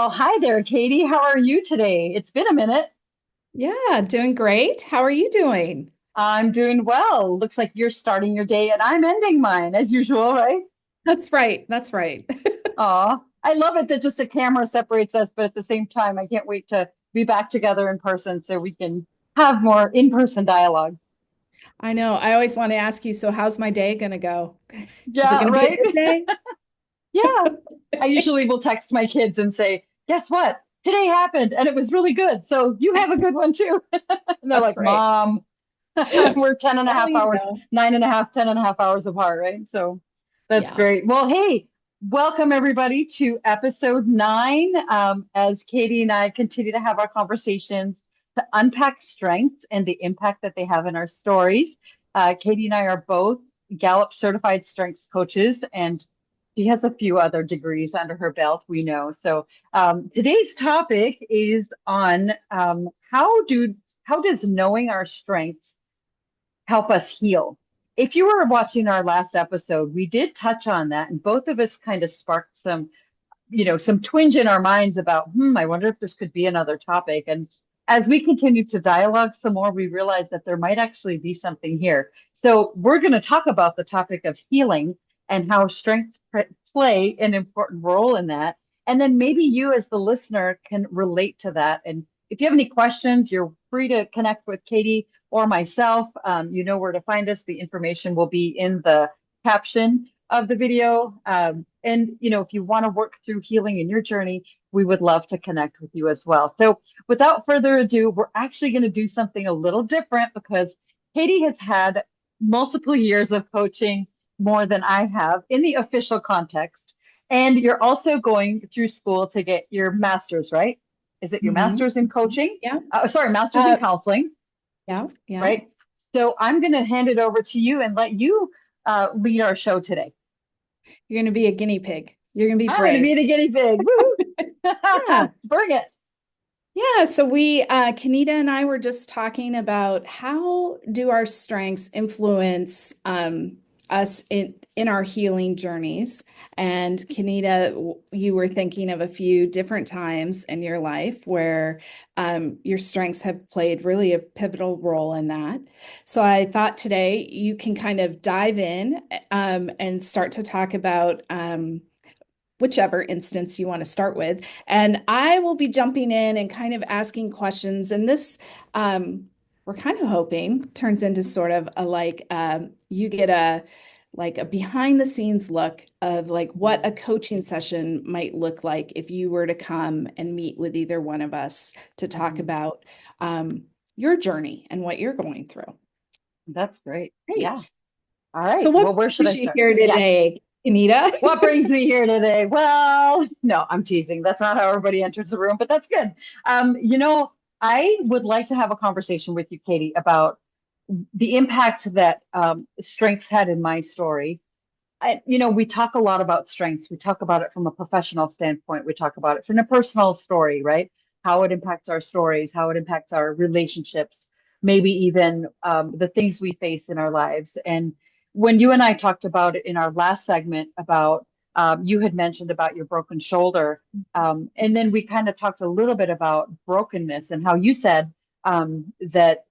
Well, hi there, Katie. How are you today? It's been a minute. Yeah, doing great. How are you doing? I'm doing well. Looks like you're starting your day and I'm ending mine as usual, right? That's right. That's right. Aw, I love it that just a camera separates us, but at the same time, I can't wait to be back together in person so we can have more in-person dialogues. I know. I always want to ask you, so how's my day going to go? Is it Yeah, going to be a right? good day? Yeah. I usually will text my kids and say, guess what? Today happened and it was really good. So you have a good one too. And they're That's like, right. Mom, we're 10 and a Well, half you hours, know. 9.5, 10.5 hours apart, right? So that's Yeah. great. Well, hey, welcome everybody to episode 9. As Katie and I continue to have our conversations to unpack strengths and the impact that they have in our stories. Katie and I are both Gallup certified strengths coaches, and she has a few other degrees under her belt, we know. So today's topic is on how does knowing our strengths help us heal? If you were watching our last episode, we did touch on that, and both of us kind of sparked some twinge in our minds about, I wonder if this could be another topic. And as we continued to dialogue some more, we realized that there might actually be something here. So we're going to talk about the topic of healing and how strengths play an important role in that. And then maybe you, as the listener, can relate to that. And if you have any questions, you're free to connect with Katie or myself. You know where to find us. The information will be in the caption of the video. If you want to work through healing in your journey, we would love to connect with you as well. So, without further ado, we're actually going to do something a little different because Katie has had multiple years of coaching, more than I have in the official context. And you're also going through school to get your master's, right? Is it your Hmm. master's in coaching? Yeah. Sorry, master's in Uh, counseling, yeah. Yeah. right? So I'm going to hand it over to you and let you lead our show today. You're going to be a guinea pig. You're going to be I'm going to be brave. the guinea pig. Yeah. Woohoo! Bring it. Yeah, so Kanita and I were just talking about how do our strengths influence us in our healing journeys. And Kanita, you were thinking of a few different times in your life where your strengths have played really a pivotal role in that. So I thought today you can kind of dive in and start to talk about whichever instance you want to start with. And I will be jumping in and kind of asking questions. And this, we're kind of hoping turns into sort of a you get a behind the scenes look of like what a coaching session might look like if you were to come and meet with either one of us to talk Mhm. about your journey and what you're going through. That's great. Yeah. Great. All So right. what Well, where should brings I you start? here Yeah. today, Anita? What brings me here today? Well, no, I'm teasing. That's not how everybody enters the room, but that's good. I would like to have a conversation with you, Katie, about the impact that strengths had in my story. We talk a lot about strengths. We talk about it from a professional standpoint. We talk about it from a personal story, right? How it impacts our stories, how it impacts our relationships, maybe even the things we face in our lives. And when you and I talked about it in our last segment about you had mentioned about your broken shoulder, and then we kind of talked a little bit about brokenness and how you said that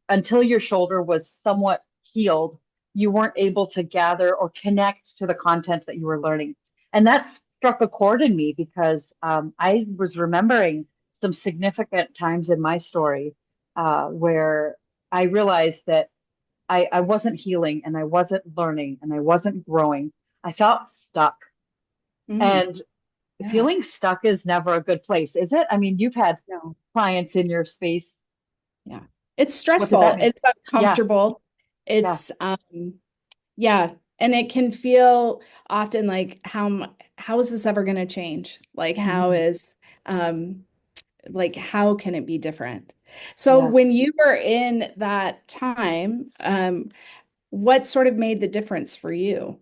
until your shoulder was somewhat healed you weren't able to gather or connect to the content that you were learning. And that struck a chord in me because I was remembering some significant times in my story where I realized that I wasn't healing and I wasn't learning and I wasn't growing. I felt stuck. Mm, And yeah. feeling stuck is never a good place, is it? I mean, you've had No. clients in your space. Yeah. It's What did that stressful. mean? It's Yeah, uncomfortable. yeah. It's yeah, and it can feel often like how is this ever going to change? Like Mhm. um how can it be different? So Yeah. when you were in that time, what sort of made the difference for you?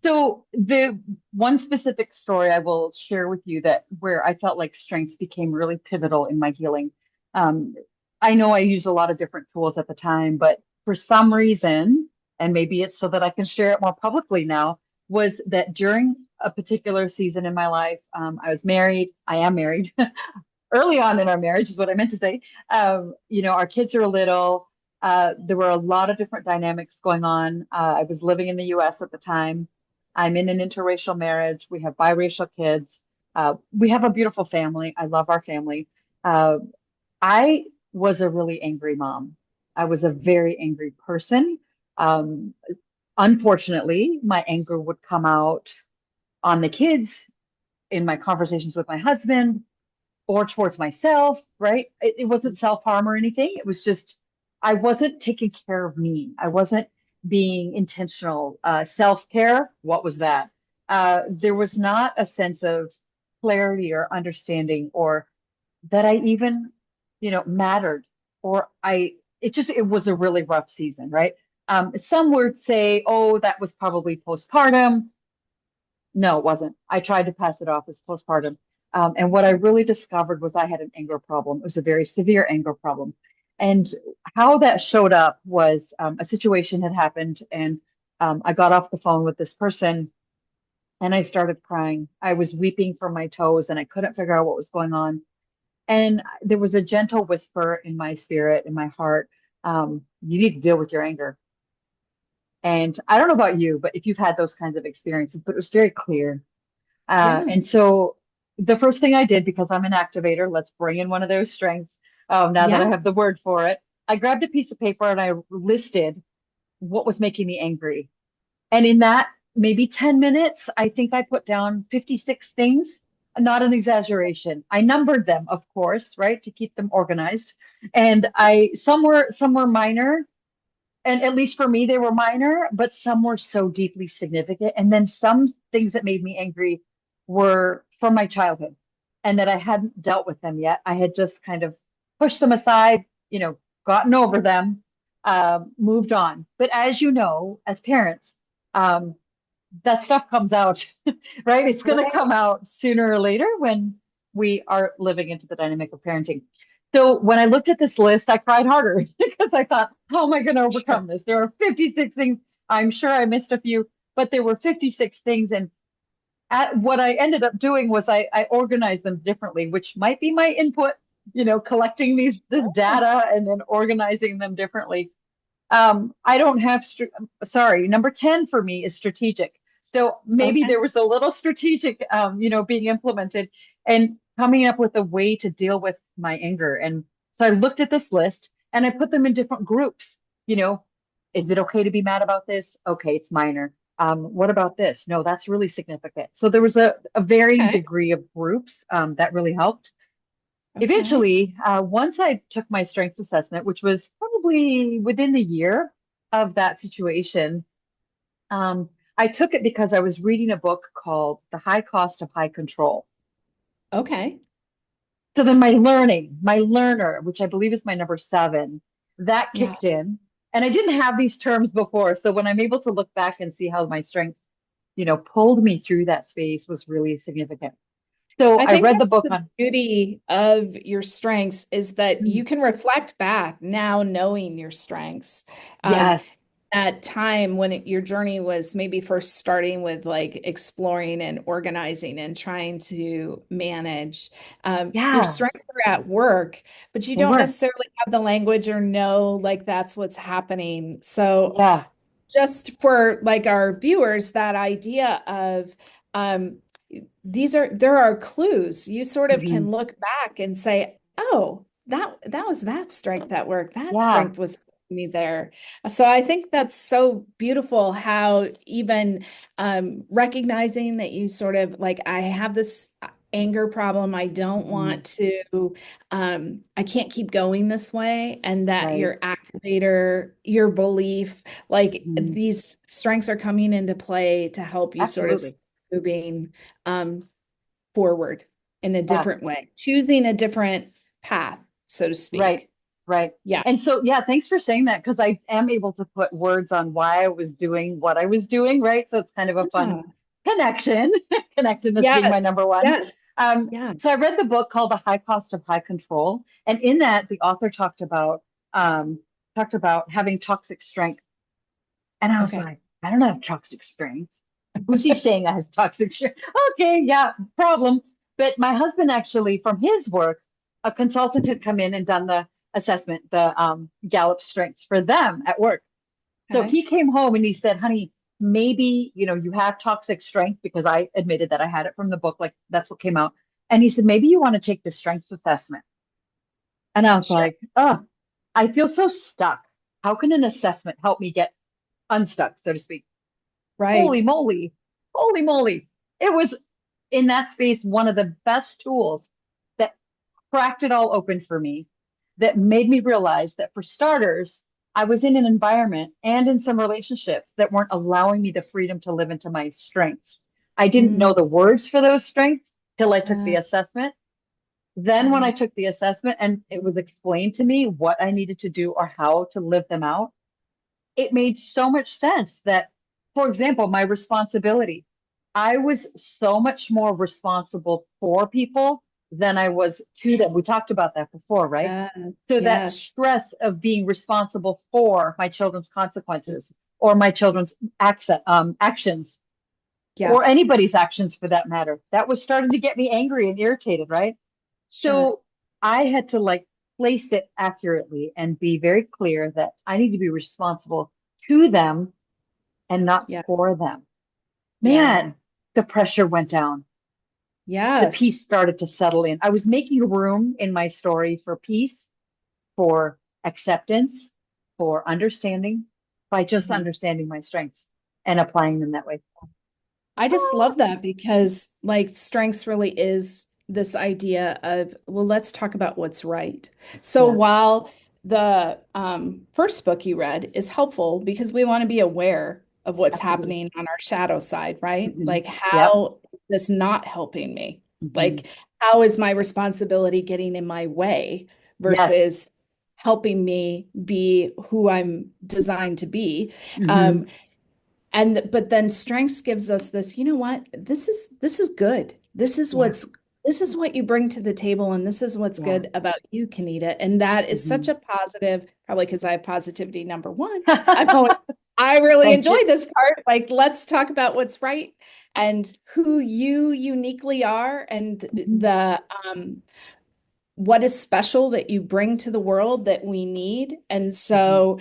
So the one specific story I will share with you that where I felt like strengths became really pivotal in my healing. Um, I know I used a lot of different tools at the time, but for some reason, and maybe it's so that I can share it more publicly now, was that during a particular season in my life, I was married. I am married. Early on in our marriage is what I meant to say. Our kids are little. There were a lot of different dynamics going on. I was living in the US at the time. I'm in an interracial marriage. We have biracial kids. We have a beautiful family. I love our family. Uh, I was a really angry mom. I was a very angry person. Um, Unfortunately, my anger would come out on the kids in my conversations with my husband or towards myself, right? It wasn't self-harm or anything. It was just, I wasn't taking care of me. I wasn't being intentional. Self-care, what was that? There was not a sense of clarity or understanding or that I even, mattered or it was a really rough season, right? Some would say, oh, that was probably postpartum. No, it wasn't. I tried to pass it off as postpartum. And what I really discovered was I had an anger problem. It was a very severe anger problem. And how that showed up was a situation had happened, and I got off the phone with this person and I started crying. I was weeping from my toes and I couldn't figure out what was going on. And there was a gentle whisper in my spirit, in my heart, you need to deal with your anger. And I don't know about you, but if you've had those kinds of experiences, but it was very clear. Yeah. And so the first thing I did, because I'm an activator, let's bring in one of those strengths. Now that I Yeah. have the word for it, I grabbed a piece of paper and I listed what was making me angry. And in that maybe 10 minutes, I think I put down 56 things, not an exaggeration. I numbered them, of course, right, to keep them organized. And some were minor, and at least for me, they were minor, but some were so deeply significant. And then some things that made me angry were from my childhood and that I hadn't dealt with them yet. I had just kind of pushed them aside, gotten over them, moved on. But as you know, as parents, um, that stuff comes out, right? It's going to Right. come out sooner or later when we are living into the dynamic of parenting. So when I looked at this list, I cried harder because I thought, how am I going to Sure. overcome this? There are 56 things. I'm sure I missed a few, but there were 56 things. And what I ended up doing was I organized them differently, which might be my input, collecting this data and then organizing them differently. I don't have, sorry, number 10 for me is strategic. So maybe Okay. there was a little strategic, being implemented and coming up with a way to deal with my anger. And so I looked at this list and I put them in different groups. You know, is it okay to be mad about this? Okay, it's minor. What about this? No, that's really significant. So there was a varying Okay. degree of groups that really helped. Okay. Eventually, once I took my strengths assessment, which was probably within the year of that situation, um, I took it because I was reading a book called The High Cost of High Control. Okay. So then my learner, which I believe is my number seven, that Yeah. kicked in. And I didn't have these terms before. So when I'm able to look back and see how my strengths, pulled me through that space was really significant. So I I think read the that's book the on, beauty of your strengths is that mm, you can reflect back now knowing your strengths. Um, yes, at time when your journey was maybe first starting with like exploring and organizing and trying to manage, your yeah, strengths are at work, but you they don't were. necessarily have the language or know like that's what's happening. So Yeah. just for like our viewers, that idea of um, there are clues. You sort of Mhm. can look back and say, oh, that was that strength at work. That Yeah. strength was me there. So I think that's so beautiful how even recognizing that you sort of like, I have this anger problem. I don't Mhm. want to, I can't keep going this way. And that Right. your activator, your belief, like Mhm. these strengths are coming into play to help you sort of Absolutely. moving um, forward in a Yeah. different way, choosing a different path, so to Right. speak. Right. Yeah. And so, yeah, thanks for saying that because I am able to put words on why I was doing what I was doing. Right. So it's kind of a fun Yeah. connection, connectedness being my Yes. number one. Yes. Yeah. So I read the book called The High Cost of High Control. And in that, the author um, talked about having toxic strength. And I was Okay. like, I don't have toxic strength. Who's he saying I have toxic strengths? Okay, yeah, problem. But my husband actually, from his work, a consultant had come in and done the assessment, the Gallup strengths for them at work. So Okay. he came home and he said, honey, maybe, you have toxic strength because I admitted that I had it from the book. Like that's what came out. And he said, maybe you want to take the strengths assessment. And I was Sure. like, oh, I feel so stuck. How can an assessment help me get unstuck, so to speak? Holy Right. moly. Holy moly. It was in that space one of the best tools that cracked it all open for me, that made me realize that for starters, I was in an environment and in some relationships that weren't allowing me the freedom to live into my strengths. I didn't Mm, know the words for those strengths till I took the uh, assessment. Then, when I right. took the assessment and it was explained to me what I needed to do or how to live them out, it made so much sense that, for example, my responsibility, I was so much more responsible for people than I was to them. We talked about that before, right? Yes. So that Yes. stress of being responsible for my children's consequences or my children's actions Yeah. or anybody's actions for that matter, that was starting to get me angry and irritated, right? Sure. So I had to like place it accurately and be very clear that I need to be responsible to them and not Yes. for them. Yeah. Man, the pressure went down. The Yes. peace started to settle in. I was making room in my story for peace, for acceptance, for understanding by just Mhm. understanding my strengths and applying them that way. I just love that because like strengths really is this idea of, well, let's talk about what's right. So Yeah, while the first book you read is helpful because we want to be aware of what's absolutely. happening on our shadow side, right? Hmm. Like Yep. how is this not helping me? Hmm. Like how is my responsibility getting in my way Yes. versus helping me be who I'm designed to be? Hmm. Um, and but then strengths gives us this, you know what? This is good. Yeah. This is what you bring to the table, and this is what's Yeah. good about you, Kinita. And that is such Hmm. a positive, probably because I have positivity number one. I'm always I really Thank enjoy you. this part. Like, let's talk about what's right and who you uniquely are and Hmm. the what is special that you bring to the world that we need. And Hmm. so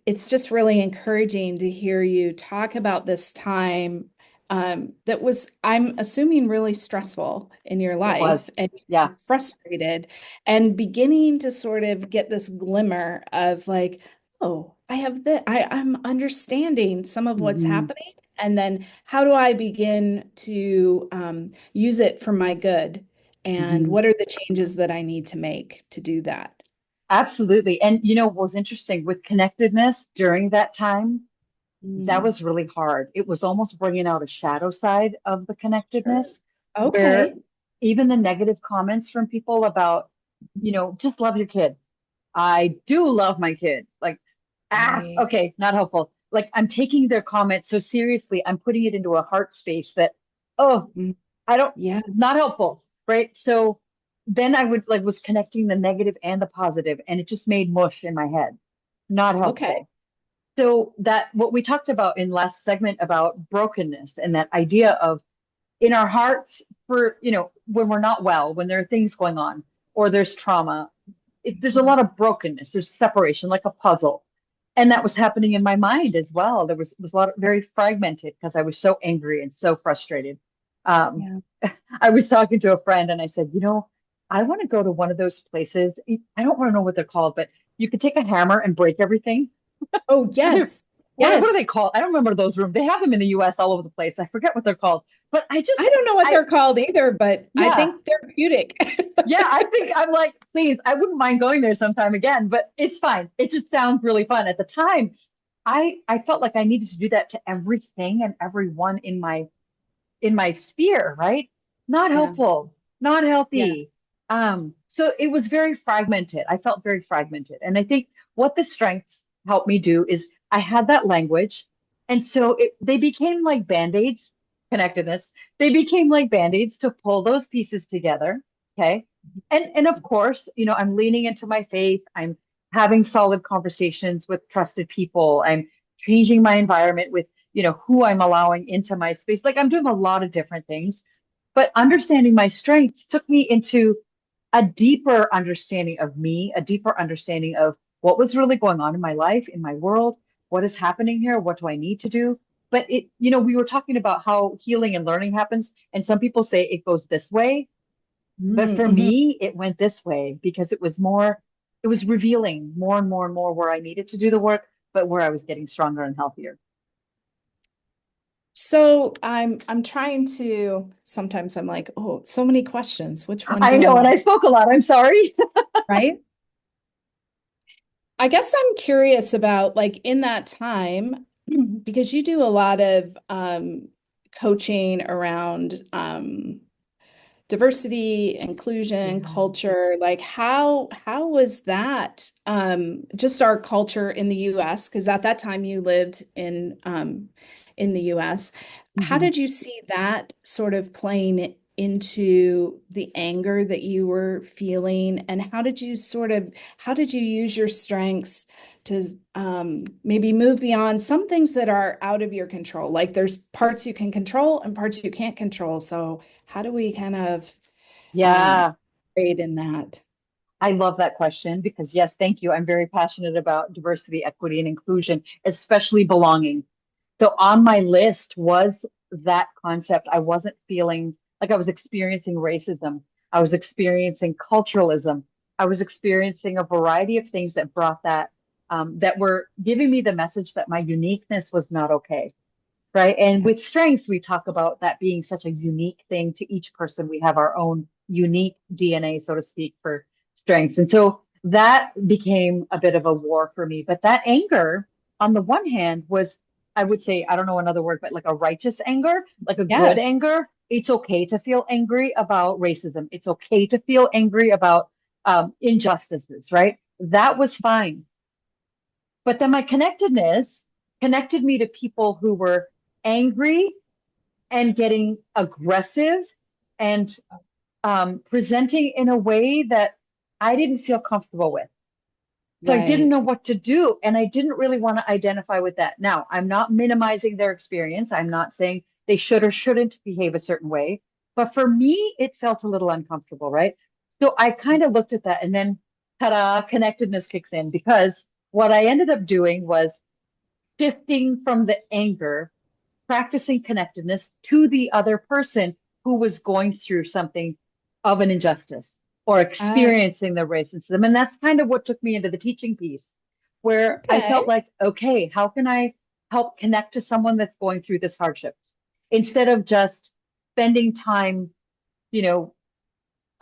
it's just really encouraging to hear you talk about this time that was, I'm assuming, really stressful in your It life was. and Yeah. frustrated and beginning to sort of get this glimmer of like, oh, I have I'm understanding some of what's Hmm. happening. And then how do I begin to use it for my good? And Hmm. what are the changes that I need to make to do that? Absolutely. And what was interesting with connectedness during that time, that Mm, was really hard. It was almost bringing out a shadow side of the sure. connectedness where Okay. even the negative comments from people about, just love your kid. I do love my kid. Like, Right. okay, not helpful. Like, I'm taking their comments so seriously. I'm putting it into a heart space that, oh, Mm, I don't, yeah. not helpful, right? So then I would like was connecting the negative and the positive, and it just made mush in my head. Not Okay. helpful. So that what we talked about in last segment about brokenness and that idea of in our hearts for, when we're not well, when there are things going on or there's trauma, there's a lot of brokenness, there's separation, like a puzzle. And that was happening in my mind as well. There was a lot of very fragmented because I was so angry and so frustrated. Um, Yeah. I was talking to a friend and I said, I want to go to one of those places. I don't want to know what they're called, but you could take a hammer and break everything. Oh, yes. What are they Yes. called? I don't remember those rooms. They have them in the US all over the place. I forget what they're called. But I don't know what I they're called either, but I yeah, think therapeutic. yeah, I think I'm like, please, I wouldn't mind going there sometime again, but it's fine. It just sounds really fun. At the time, I felt like I needed to do that to everything and everyone in my sphere, right? Not Yeah. helpful, not Yeah. healthy. So it was very fragmented. I felt very fragmented. And I think what the strengths helped me do is I had that language. And so they became like band-aids, connectedness. They became like band-aids to pull those pieces together. Okay. And of course, I'm leaning into my faith. I'm having solid conversations with trusted people. I'm changing my environment with who I'm allowing into my space. Like I'm doing a lot of different things, but understanding my strengths took me into a deeper understanding of me, a deeper understanding of what was really going on in my life, in my world, what is happening here, what do I need to do? But we were talking about how healing and learning happens, and some people say it goes this way, but for Mm-hmm. me, it went this way because it was revealing more and more and more where I needed to do the work, but where I was getting stronger and healthier. So I'm trying to sometimes I'm like, oh, so many questions. Which one I do I know, and want? I spoke a lot. I'm sorry. Right? I guess I'm curious about like in that time, because you do a lot of coaching around diversity, inclusion, Yeah. culture, like how was that just our culture in the US? Because at that time you lived in the US. How Mhm. did you see that sort of playing into the anger that you were feeling? And how did you use your strengths to maybe move beyond some things that are out of your control? Like there's parts you can control and parts you can't control. So how do we kind of um, Yeah. trade in that? I love that question because, yes, thank you. I'm very passionate about diversity, equity, and inclusion, especially belonging. So on my list was that concept. I wasn't feeling like I was experiencing racism. I was experiencing culturalism. I was experiencing a variety of things that brought that were giving me the message that my uniqueness was not okay. Right. And Yeah. with strengths, we talk about that being such a unique thing to each person. We have our own unique DNA, so to speak, for strengths. And so that became a bit of a war for me. But that anger, on the one hand, was, I would say, I don't know another word, but like a righteous anger, like a good Yes. anger. It's okay to feel angry about racism. It's okay to feel angry about injustices, right? That was fine. But then my connectedness connected me to people who were angry and getting aggressive and presenting in a way that I didn't feel comfortable with. So I didn't Right. know what to do. And I didn't really want to identify with that. Now, I'm not minimizing their experience. I'm not saying they should or shouldn't behave a certain way. But for me, it felt a little uncomfortable, right? So I kind of looked at that and then, ta-da, connectedness kicks in because what I ended up doing was shifting from the anger, practicing connectedness to the other person who was going through something of an injustice or Uh, experiencing the racism. And that's kind of what took me into the teaching piece, where I felt okay. like, okay, how can I help connect to someone that's going through this hardship instead of just spending time, you know,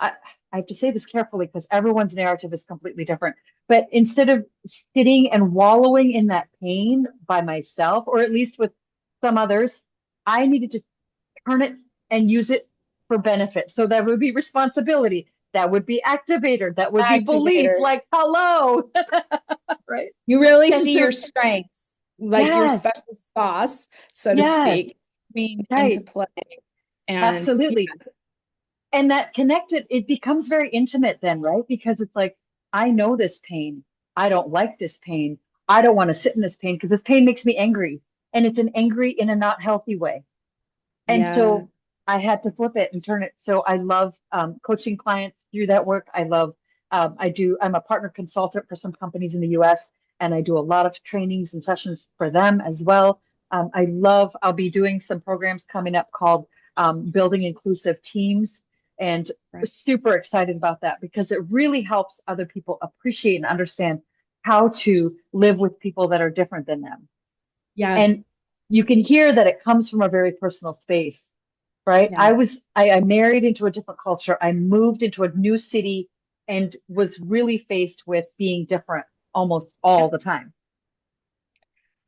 I, I have to say this carefully because everyone's narrative is completely different. But instead of sitting and wallowing in that pain by myself, or at least with some others, I needed to turn it and use it for benefit. So that would be responsibility. That would be activator. That would be belief. Activator. Like, hello. Right. You really And see your so, strengths, like your yes, special sauce, so to yes, speak, being into right. play. And yeah, Absolutely. And that connected, it becomes very intimate then, right? Because it's like, I know this pain. I don't like this pain. I don't want to sit in this pain because this pain makes me angry. And it's an angry in a not healthy way. And yeah, so I had to flip it and turn it. So I love coaching clients through that work. I'm a partner consultant for some companies in the US, and I do a lot of trainings and sessions for them as well. I'll be doing some programs coming up called Building Inclusive Teams, and right. super excited about that because it really helps other people appreciate and understand how to live with people that are different than them. Yes. And you can hear that it comes from a very personal space, right? Yeah. I married into a different culture. I moved into a new city and was really faced with being different almost all the time.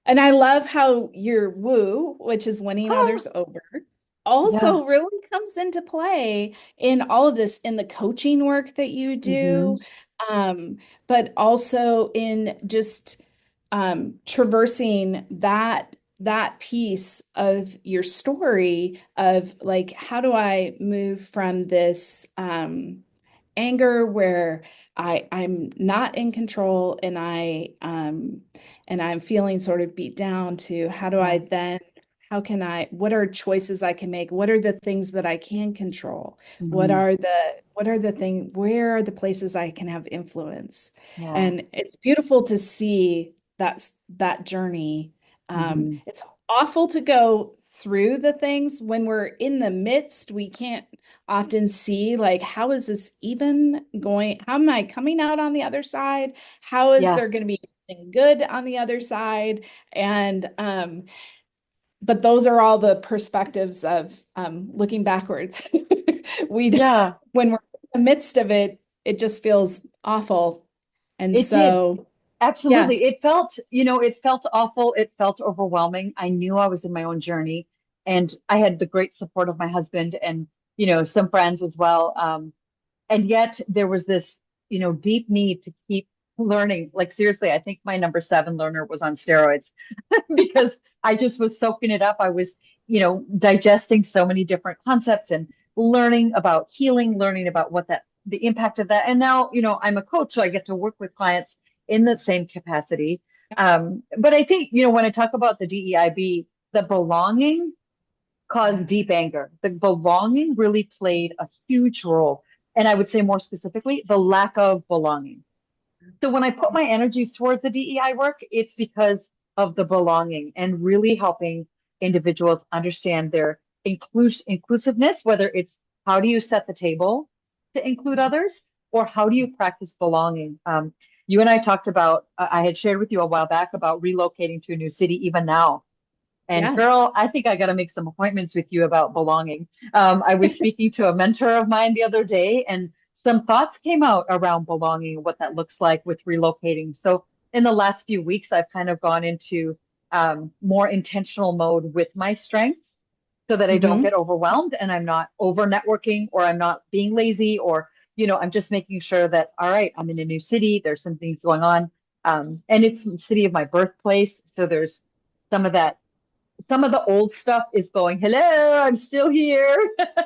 And I love how your woo, which is winning Ah, others over, yeah. also really comes into play in all of this in the coaching work that you Hmm. do, but also in just traversing that piece of your story of like, how do I move from this anger where I'm not in control and I'm feeling sort of beat down to how do I Yeah. then what are choices I can make? What are the things that I can control? Hmm. Where are the places I can have influence? Yeah. And it's beautiful to see that journey. Hmm. It's awful to go through the things when we're in the midst. We can't often see like, how is this even going? How am I coming out on the other side? How is Yeah. there going to be anything good on the other side? And but those are all the perspectives of looking backwards. We, Yeah. when we're in the midst of it, it just feels awful. And It did. so, Absolutely. yes, It felt awful. It felt overwhelming. I knew I was in my own journey, and I had the great support of my husband and, some friends as well. And yet there was this, deep need to keep learning. Like, seriously, I think my number seven learner was on steroids because I just was soaking it up. I was, digesting so many different concepts and learning about healing, learning about the impact of that. And now, I'm a coach, so I get to work with clients in the same capacity. But I think, when I talk about the DEIB, the belonging caused deep anger. The belonging really played a huge role. And I would say more specifically, the lack of belonging. So when I put my energies towards the DEI work, it's because of the belonging and really helping individuals understand their inclusiveness, whether it's how do you set the table to include others or how do you practice belonging. You and I talked about, I had shared with you a while back about relocating to a new city, even now. And yes. girl, I think I got to make some appointments with you about belonging. I was speaking to a mentor of mine the other day, and some thoughts came out around belonging, what that looks like with relocating. So, in the last few weeks, I've kind of gone into more intentional mode with my strengths so that I don't Hmm. get overwhelmed and I'm not over networking or I'm not being lazy or, I'm just making sure that, all right, I'm in a new city, there's some things going on. And it's the city of my birthplace. So, there's some of that some of the old stuff is going, hello, I'm still here.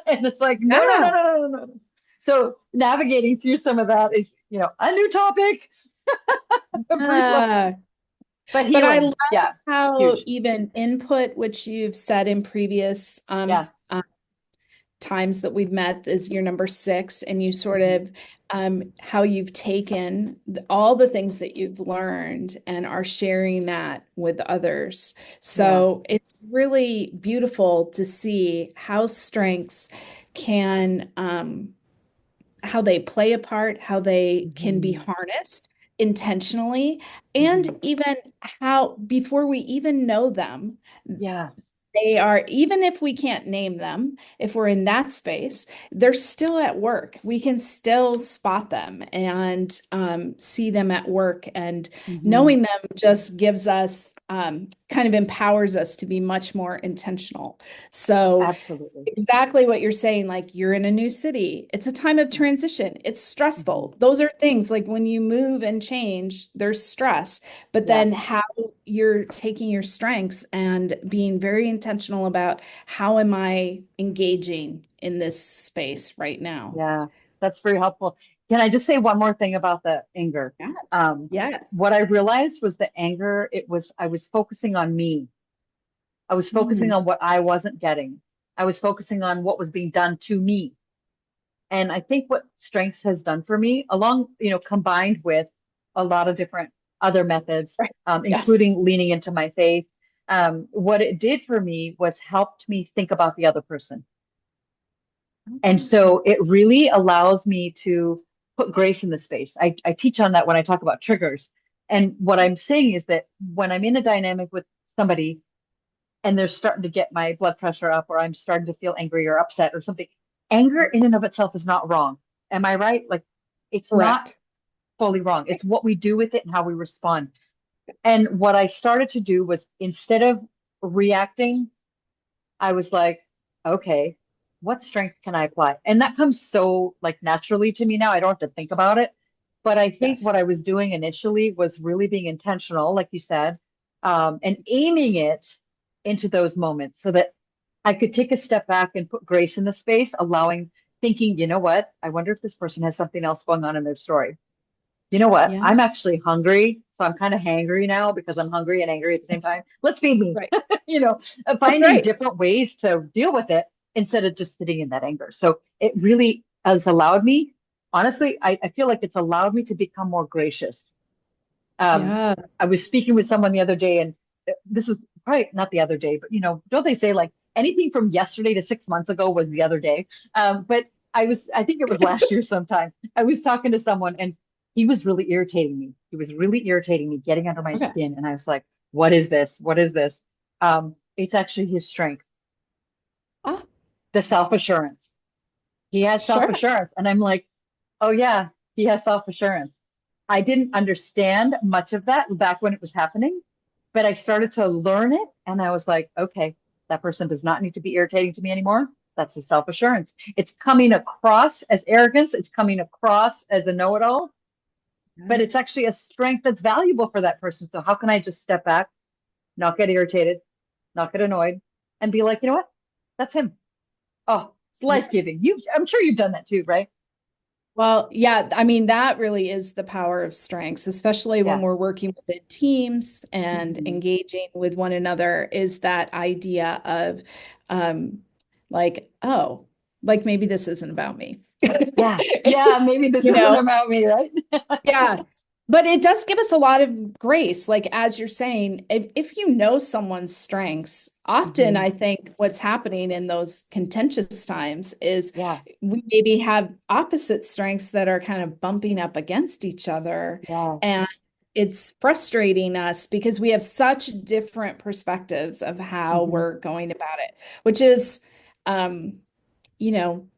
And it's like, no, no, no, Yeah. no, no, no, no. So navigating through some of that is, a new topic of reload, Yeah. but But I love healing. Yeah, how huge. even input, which you've said in previous Yeah. times that we've met, is your number six, and you sort Mhm. of how you've taken all the things that you've learned and are sharing that with others. Yeah. So it's really beautiful to see how strengths can how they play a part, how they can be Hmm. harnessed intentionally, and Hmm. even how before we even know them, Yeah. they are, even if we can't name them, if we're in that space, they're still at work. We can still spot them and see them at work. And Hmm. knowing them just gives us, kind of empowers us to be much more intentional. So, Absolutely. exactly what you're saying, like you're in a new city. It's a time of transition. It's Hmm. stressful. Those are things like when you move and change, there's stress. But Yeah. then how you're taking your strengths and being very intentional about how am I engaging in this space right now? Yeah. That's very helpful. Can I just say one more thing about the anger? Yeah. Um, Yes. what I realized was the anger, I was focusing on me. I was focusing Mm, on what I wasn't getting. I was focusing on what was being done to me. And I think what strengths has done for me, along, combined with a lot of different other methods, right. Yes. including leaning into my faith, what it did for me was helped me think about the other person. And so it really allows me to put grace in the space. I teach on that when I talk about triggers. And what I'm saying is that when I'm in a dynamic with somebody and they're starting to get my blood pressure up or I'm starting to feel angry or upset or something. Anger in and of itself is not wrong. Am I right? Like it's not Correct. fully wrong. It's what we do with it and how we respond. And what I started to do was instead of reacting, I was like, okay, what strength can I apply? And that comes so like naturally to me now. I don't have to think about it. But I think Yes. what I was doing initially was really being intentional, like you said, and aiming it into those moments so that I could take a step back and put grace in the space, allowing thinking, you know what? I wonder if this person has something else going on in their story. You know what? Yeah. I'm actually hungry. So I'm kind of hangry now because I'm hungry and angry at the same time. Let's feed me, Right. you know, That's finding right. different ways to deal with it instead of just sitting in that anger. So it really has allowed me, honestly, I feel like it's allowed me to become more gracious. Um, Yeah. I was speaking with someone the other day, and this was probably not the other day, but don't they say like anything from yesterday to 6 months ago was the other day? But I think it was last year sometime. I was talking to someone, and he was really irritating me. He was really irritating me, getting under my Okay. skin, and I was like, "What is this? What is this?" It's actually his strength, Ah, the self assurance. He has self sure. assurance, and I'm like, "Oh yeah, he has self assurance." I didn't understand much of that back when it was happening, but I started to learn it and I was like, okay, that person does not need to be irritating to me anymore. That's a self assurance. It's coming across as arrogance, it's coming across as a know it all, but Yeah. it's actually a strength that's valuable for that person. So, how can I just step back, not get irritated, not get annoyed, and be like, you know what? That's him. Oh, it's life Yes. giving. I'm sure you've done that too, right? Well, yeah, I mean, that really is the power of strengths, especially when Yeah. we're working within teams and Mhm. engaging with one another, is that idea of um, like, oh, like maybe this isn't about me. Yeah. Yeah. It's, Maybe this you isn't know, about me, right? yeah. But it does give us a lot of grace. Like, as you're saying, if you know someone's strengths, often Mhm. I think what's happening in those contentious times is Yeah. we maybe have opposite strengths that are kind of bumping up against each other. Yeah. And it's frustrating us because we have such different perspectives of how Mhm. we're going about it, which is, um,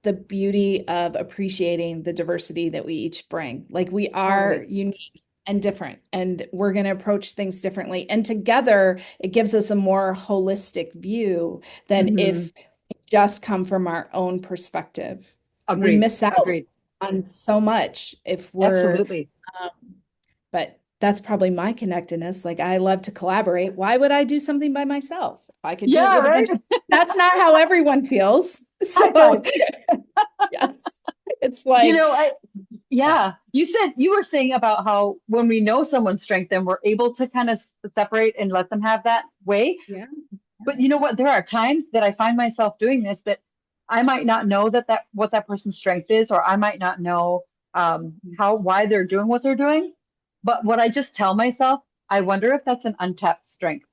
the beauty of appreciating the diversity that we each bring. Like we are Totally. unique and different, and we're going to approach things differently. And together, it gives us a more holistic view than Hmm. if we just come from our own perspective. We Agreed. miss out Agreed. on so much if we're, Absolutely. but that's probably my connectedness. Like I love to collaborate. Why would I do something by myself? If I could do it Yeah, with a right? bunch of, that's not how everyone feels. High So five. yes. It's You like, know, I yeah, yeah, you were saying about how when we know someone's strength, then we're able to kind of separate and let them have that way. yeah, But you know what? There are times that I find myself doing this that I might not know that what that person's strength is, or I might not know how why they're doing what they're doing. But what I just tell myself, I wonder if that's an untapped strength.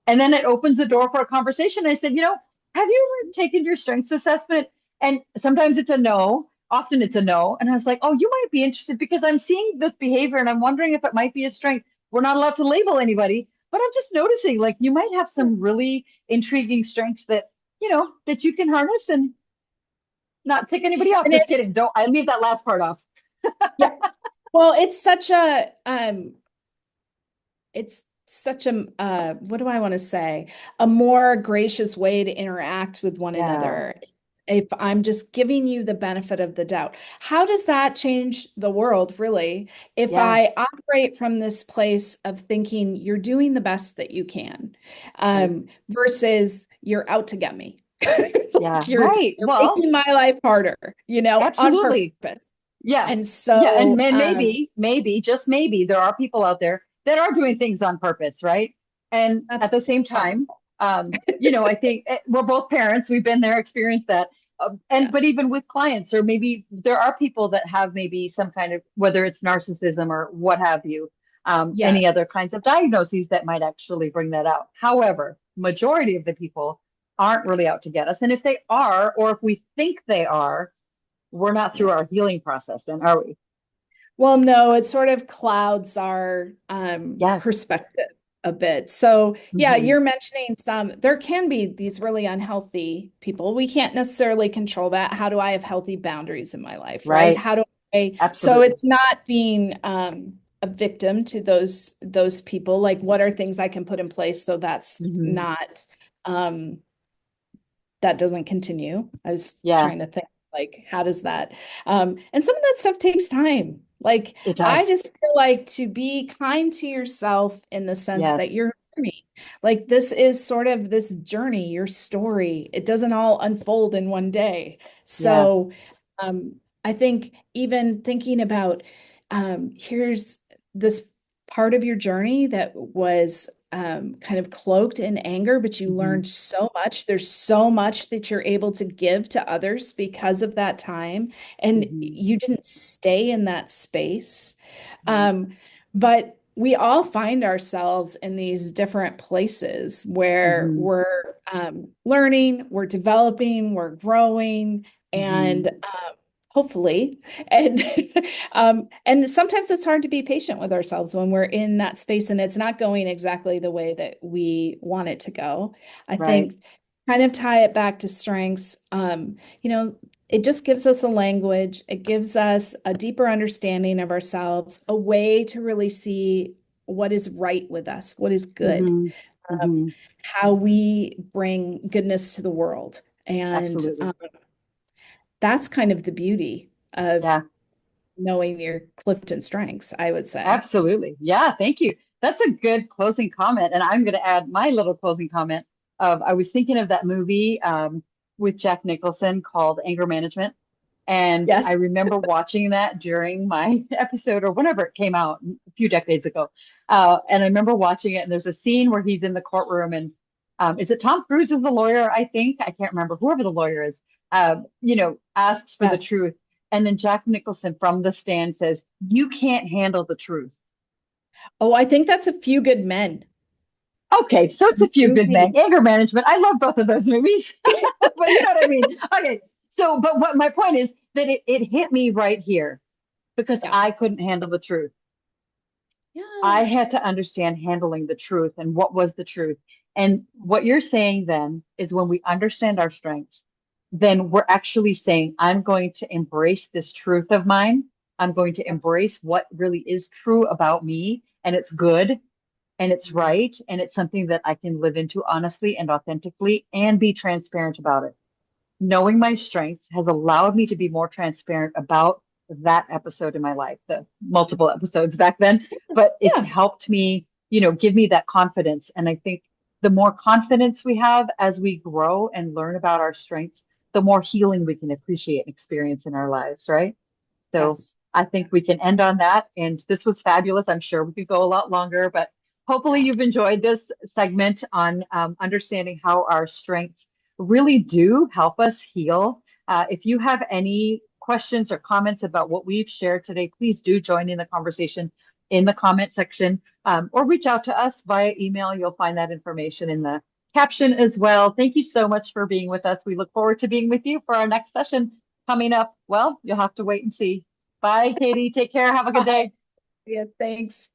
And then it opens the door for a conversation. I said, have you ever taken your strengths assessment? And sometimes it's a no, often it's a no. And I was like, oh, you might be interested because I'm seeing this behavior and I'm wondering if it might be a strength. We're not allowed to label anybody, but I'm just noticing like you might have some really intriguing strengths that you can harness and not tick anybody off. and Just kidding. it's Don't I leave that last part off. yeah. Well, it's such a what do I want to say? A more gracious way to interact with one Yeah. another. If I'm just giving you the benefit of the doubt, how does that change the world, really? If Yeah. I operate from this place of thinking you're doing the best that you can, Right. versus you're out to get me. Yeah. Like Right. you're Well, making my life harder, on absolutely. purpose. Yeah. And Yeah. And so, man, maybe, just maybe, there are people out there that are doing things on purpose, right? And at that's the same time, possible. I think we're both parents. We've been there, experienced that. Yeah. But even with clients, or maybe there are people that have maybe some kind of, whether it's narcissism or what have you, any Yes. other kinds of diagnoses that might actually bring that out. However, majority of the people aren't really out to get us. And if they are, or if we think they are, we're not Yeah. through our healing process, then are we? Well, no, it sort of clouds our Yes. perspective a bit. So, yeah, Hmm. you're mentioning there can be these really unhealthy people. We can't necessarily control that. How do I have healthy boundaries in my life, right? Right. How do so Absolutely. it's not being a victim to those people. Like, what are things I can put in place so that's Hmm. not um that doesn't continue. I was Yeah, trying to think like how does that and some of that stuff takes time. Like it I does. just feel like to be kind to yourself in the sense that Yes. you're learning. Like this is sort of this journey, your story. It doesn't all unfold in one day. Yeah. So I think even thinking about here's this part of your journey that was kind of cloaked in anger, but you Hmm. learned so much. There's so much that you're able to give to others because of that time, and Hmm. you didn't stay in that space. Right. But we all find ourselves in these different places where Hmm. we're learning, we're developing, we're growing, Hmm. and hopefully, and and sometimes it's hard to be patient with ourselves when we're in that space and it's not going exactly the way that we want it to go. I Right. think kind of tie it back to strengths. It just gives us a language, it gives us a deeper understanding of ourselves, a way to really see what is right with us, what is good, Hmm. um, Hmm. how we bring goodness to the world. And Absolutely. that's kind of the beauty of Yeah. knowing your Clifton strengths, I would say. Absolutely. Yeah, thank you. That's a good closing comment. And I'm going to add my little closing comment of I was thinking of that movie with Jack Nicholson called Anger Management. And I Yes. remember watching that during my episode or whenever it came out a few decades ago. And I remember watching it, and there's a scene where he's in the courtroom, and is it Tom Cruise is the lawyer? I think I can't remember whoever the lawyer is. Asks for the Yes. truth, and then Jack Nicholson from the stand says, "You can't handle the truth." Oh, I think that's A Few Good Men. Okay, so it's A Few Good Movie. Men, Anger Management. I love both of those movies, but you know what I mean. Okay, so but what my point is that it hit me right here because Yeah. I couldn't handle the truth. I Yeah. had to understand handling the truth and what was the truth. And what you're saying then is when we understand our strengths, then we're actually saying, I'm going to embrace this truth of mine. I'm going to embrace what really is true about me, and it's good and it's right. And it's something that I can live into honestly and authentically and be transparent about it. Knowing my strengths has allowed me to be more transparent about that episode in my life, the multiple episodes back then, but it's Yeah. helped me, give me that confidence. And I think the more confidence we have as we grow and learn about our strengths, the more healing we can appreciate and experience in our lives, right? So Yes. I think we can end on that. And this was fabulous. I'm sure we could go a lot longer, but hopefully you've enjoyed this segment on understanding how our strengths really do help us heal. If you have any questions or comments about what we've shared today, please do join in the conversation in the comment section or reach out to us via email. You'll find that information in the caption as well. Thank you so much for being with us. We look forward to being with you for our next session coming up. Well, you'll have to wait and see. Bye, Katie. Take care. Have a good Bye. day. Yeah, thanks.